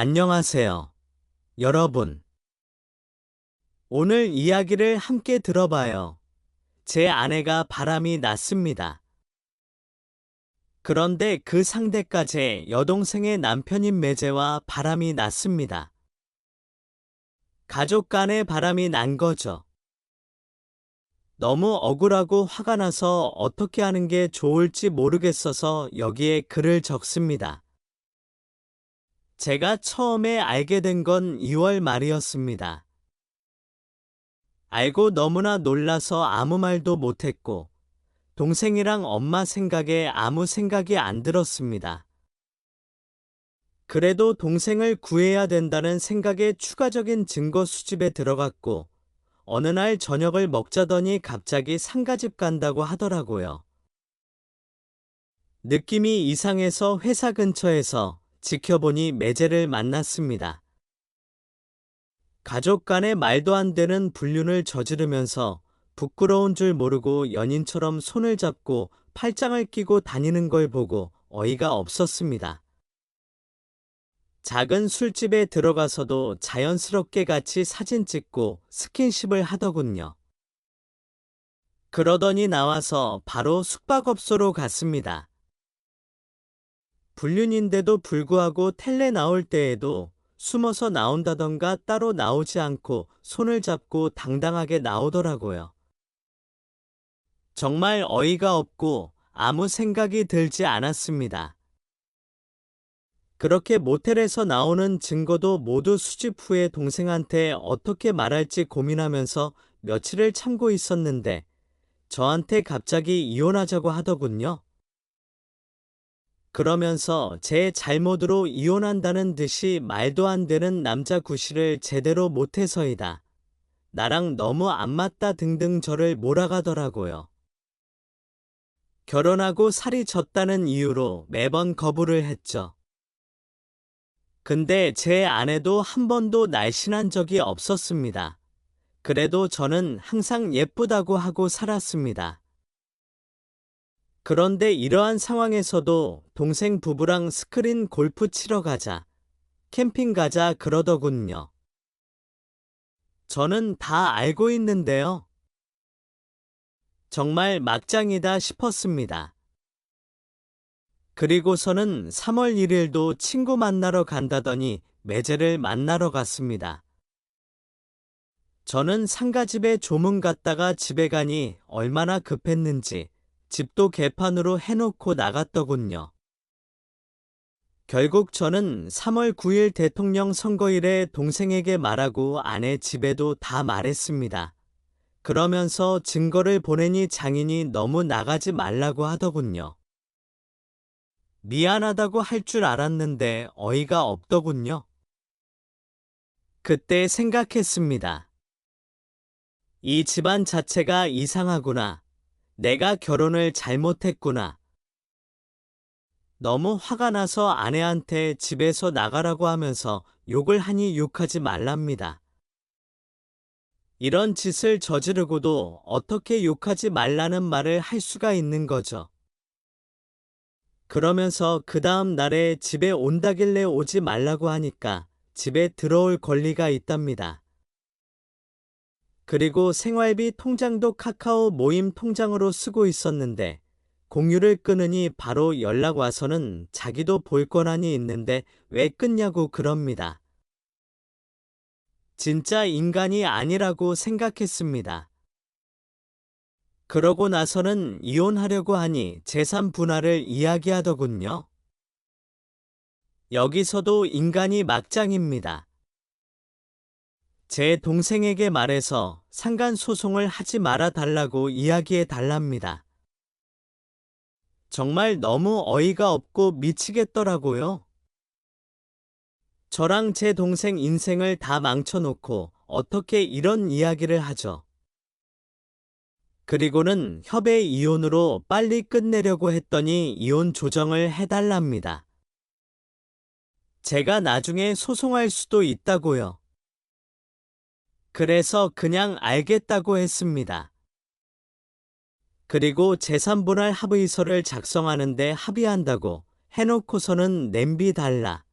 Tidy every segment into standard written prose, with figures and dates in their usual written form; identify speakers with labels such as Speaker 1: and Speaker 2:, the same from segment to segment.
Speaker 1: 안녕하세요, 여러분. 오늘 이야기를 함께 들어봐요. 제 아내가 바람이 났습니다. 그런데 그 상대까지 여동생의 남편인 매제와 바람이 났습니다. 가족 간에 바람이 난 거죠. 너무 억울하고 화가 나서 어떻게 하는 게 좋을지 모르겠어서 여기에 글을 적습니다. 제가 처음에 알게 된 건 2월 말이었습니다. 알고 너무나 놀라서 아무 말도 못했고, 동생이랑 엄마 생각에 아무 생각이 안 들었습니다. 그래도 동생을 구해야 된다는 생각에 추가적인 증거 수집에 들어갔고, 어느 날 저녁을 먹자더니 갑자기 상가집 간다고 하더라고요. 느낌이 이상해서 회사 근처에서 지켜보니 매제를 만났습니다. 가족 간에 말도 안 되는 불륜을 저지르면서 부끄러운 줄 모르고 연인처럼 손을 잡고 팔짱을 끼고 다니는 걸 보고 어이가 없었습니다. 작은 술집에 들어가서도 자연스럽게 같이 사진 찍고 스킨십을 하더군요. 그러더니 나와서 바로 숙박업소로 갔습니다. 불륜인데도 불구하고 텔레 나올 때에도 숨어서 나온다던가 따로 나오지 않고 손을 잡고 당당하게 나오더라고요. 정말 어이가 없고 아무 생각이 들지 않았습니다. 그렇게 모텔에서 나오는 증거도 모두 수집 후에 동생한테 어떻게 말할지 고민하면서 며칠을 참고 있었는데 저한테 갑자기 이혼하자고 하더군요. 그러면서 제 잘못으로 이혼한다는 듯이 말도 안 되는 남자 구실을 제대로 못해서이다. 나랑 너무 안 맞다 등등 저를 몰아가더라고요. 결혼하고 살이 쪘다는 이유로 매번 거부를 했죠. 근데 제 아내도 한 번도 날씬한 적이 없었습니다. 그래도 저는 항상 예쁘다고 하고 살았습니다. 그런데 이러한 상황에서도 동생 부부랑 스크린 골프 치러 가자, 캠핑 가자 그러더군요. 저는 다 알고 있는데요. 정말 막장이다 싶었습니다. 그리고서는 3월 1일도 친구 만나러 간다더니 매제를 만나러 갔습니다. 저는 상가집에 조문 갔다가 집에 가니 얼마나 급했는지 집도 개판으로 해놓고 나갔더군요. 결국 저는 3월 9일 대통령 선거일에 동생에게 말하고 아내 집에도 다 말했습니다. 그러면서 증거를 보내니 장인이 너무 나가지 말라고 하더군요. 미안하다고 할 줄 알았는데 어이가 없더군요. 그때 생각했습니다. 이 집안 자체가 이상하구나. 내가 결혼을 잘못했구나. 너무 화가 나서 아내한테 집에서 나가라고 하면서 욕을 하니 욕하지 말랍니다. 이런 짓을 저지르고도 어떻게 욕하지 말라는 말을 할 수가 있는 거죠. 그러면서 그 다음 날에 집에 온다길래 오지 말라고 하니까 집에 들어올 권리가 있답니다. 그리고 생활비 통장도 카카오 모임 통장으로 쓰고 있었는데 공유를 끊으니 바로 연락 와서는 자기도 볼 권한이 있는데 왜 끊냐고 그럽니다. 진짜 인간이 아니라고 생각했습니다. 그러고 나서는 이혼하려고 하니 재산 분할을 이야기하더군요. 여기서도 인간이 막장입니다. 제 동생에게 말해서 상간 소송을 하지 말아 달라고 이야기해 달랍니다. 정말 너무 어이가 없고 미치겠더라고요. 저랑 제 동생 인생을 다 망쳐놓고 어떻게 이런 이야기를 하죠. 그리고는 협의 이혼으로 빨리 끝내려고 했더니 이혼 조정을 해달랍니다. 제가 나중에 소송할 수도 있다고요. 그래서 그냥 알겠다고 했습니다. 그리고 재산분할 합의서를 작성하는데 합의한다고 해놓고서는 냄비 달라.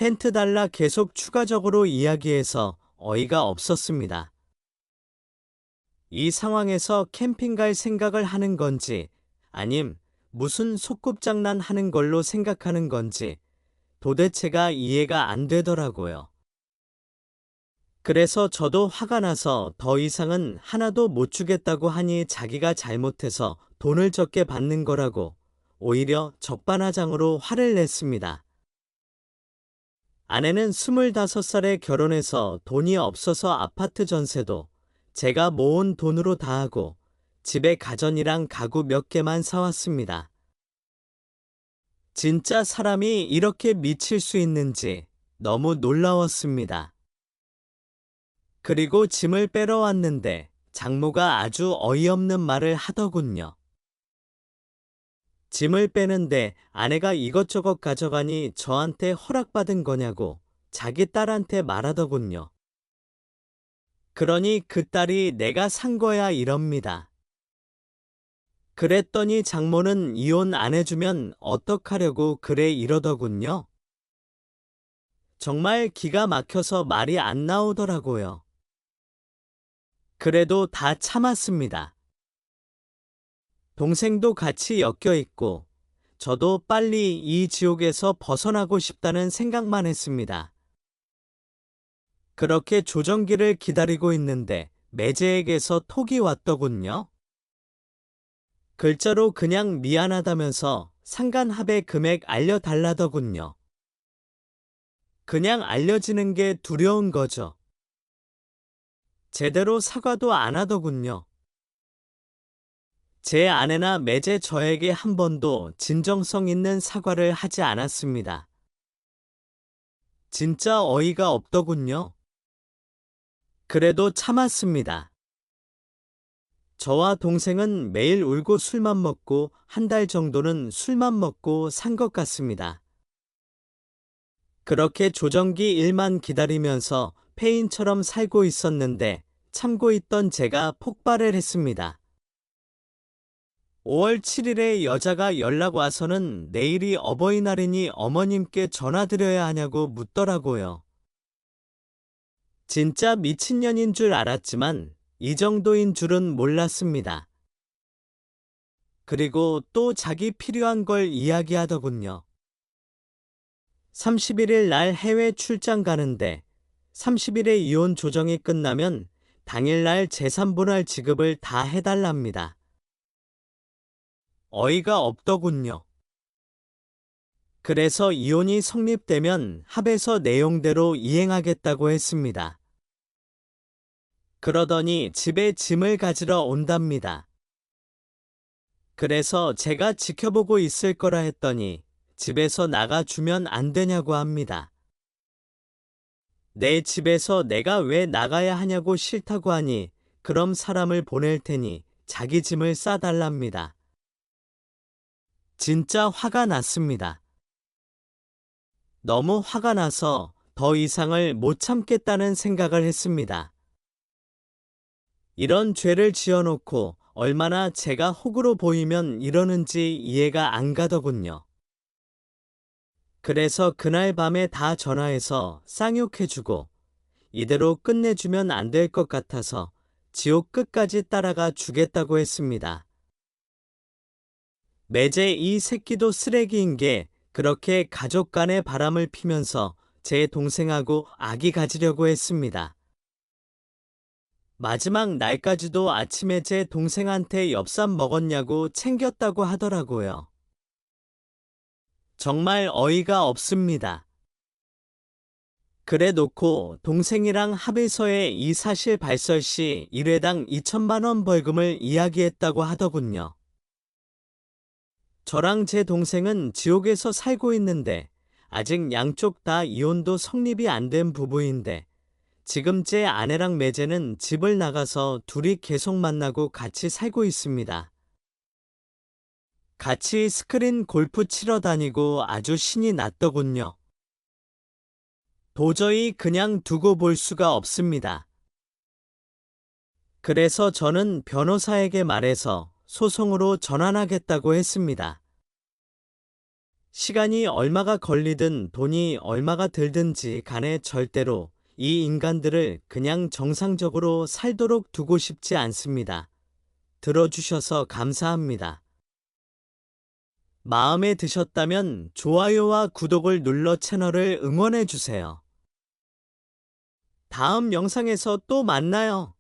Speaker 1: 텐트 달라 계속 추가적으로 이야기해서 어이가 없었습니다. 이 상황에서 캠핑 갈 생각을 하는 건지 아님 무슨 소꿉장난 하는 걸로 생각하는 건지 도대체가 이해가 안 되더라고요. 그래서 저도 화가 나서 더 이상은 하나도 못 주겠다고 하니 자기가 잘못해서 돈을 적게 받는 거라고 오히려 적반하장으로 화를 냈습니다. 아내는 25살에 결혼해서 돈이 없어서 아파트 전세도 제가 모은 돈으로 다 하고 집에 가전이랑 가구 몇 개만 사왔습니다. 진짜 사람이 이렇게 미칠 수 있는지 너무 놀라웠습니다. 그리고 짐을 빼러 왔는데 장모가 아주 어이없는 말을 하더군요. 짐을 빼는데 아내가 이것저것 가져가니 저한테 허락받은 거냐고 자기 딸한테 말하더군요. 그러니 그 딸이 내가 산 거야 이럽니다. 그랬더니 장모는 이혼 안 해주면 어떡하려고 그래 이러더군요. 정말 기가 막혀서 말이 안 나오더라고요. 그래도 다 참았습니다. 동생도 같이 엮여 있고 저도 빨리 이 지옥에서 벗어나고 싶다는 생각만 했습니다. 그렇게 조정기를 기다리고 있는데 매제에게서 톡이 왔더군요. 글자로 그냥 미안하다면서 상간 합의 금액 알려달라더군요. 그냥 알려지는 게 두려운 거죠. 제대로 사과도 안 하더군요. 제 아내나 매제 저에게 한 번도 진정성 있는 사과를 하지 않았습니다. 진짜 어이가 없더군요. 그래도 참았습니다. 저와 동생은 매일 울고 술만 먹고 한 달 정도는 술만 먹고 산 것 같습니다. 그렇게 조정기 일만 기다리면서 폐인처럼 살고 있었는데 참고 있던 제가 폭발을 했습니다. 5월 7일에 여자가 연락 와서는 내일이 어버이날이니 어머님께 전화드려야 하냐고 묻더라고요. 진짜 미친년인 줄 알았지만 이 정도인 줄은 몰랐습니다. 그리고 또 자기 필요한 걸 이야기하더군요. 31일 날 해외 출장 가는데 30일에 이혼 조정이 끝나면 당일날 재산분할 지급을 다 해달랍니다. 어이가 없더군요. 그래서 이혼이 성립되면 합의서 내용대로 이행하겠다고 했습니다. 그러더니 집에 짐을 가지러 온답니다. 그래서 제가 지켜보고 있을 거라 했더니 집에서 나가주면 안 되냐고 합니다. 내 집에서 내가 왜 나가야 하냐고 싫다고 하니 그럼 사람을 보낼 테니 자기 짐을 싸달랍니다. 진짜 화가 났습니다. 너무 화가 나서 더 이상을 못 참겠다는 생각을 했습니다. 이런 죄를 지어놓고 얼마나 제가 호구로 보이면 이러는지 이해가 안 가더군요. 그래서 그날 밤에 다 전화해서 쌍욕해주고 이대로 끝내주면 안 될 것 같아서 지옥 끝까지 따라가 주겠다고 했습니다. 매제 이 새끼도 쓰레기인 게 그렇게 가족 간의 바람을 피면서 제 동생하고 아기 가지려고 했습니다. 마지막 날까지도 아침에 제 동생한테 엽산 먹었냐고 챙겼다고 하더라고요. 정말 어이가 없습니다. 그래 놓고 동생이랑 합의서에 이 사실 발설 시 1회당 2천만 원 벌금을 이야기했다고 하더군요. 저랑 제 동생은 지옥에서 살고 있는데 아직 양쪽 다 이혼도 성립이 안 된 부부인데 지금 제 아내랑 매제는 집을 나가서 둘이 계속 만나고 같이 살고 있습니다. 같이 스크린 골프 치러 다니고 아주 신이 났더군요. 도저히 그냥 두고 볼 수가 없습니다. 그래서 저는 변호사에게 말해서 소송으로 전환하겠다고 했습니다. 시간이 얼마가 걸리든 돈이 얼마가 들든지 간에 절대로 이 인간들을 그냥 정상적으로 살도록 두고 싶지 않습니다. 들어주셔서 감사합니다. 마음에 드셨다면 좋아요와 구독을 눌러 채널을 응원해주세요. 다음 영상에서 또 만나요.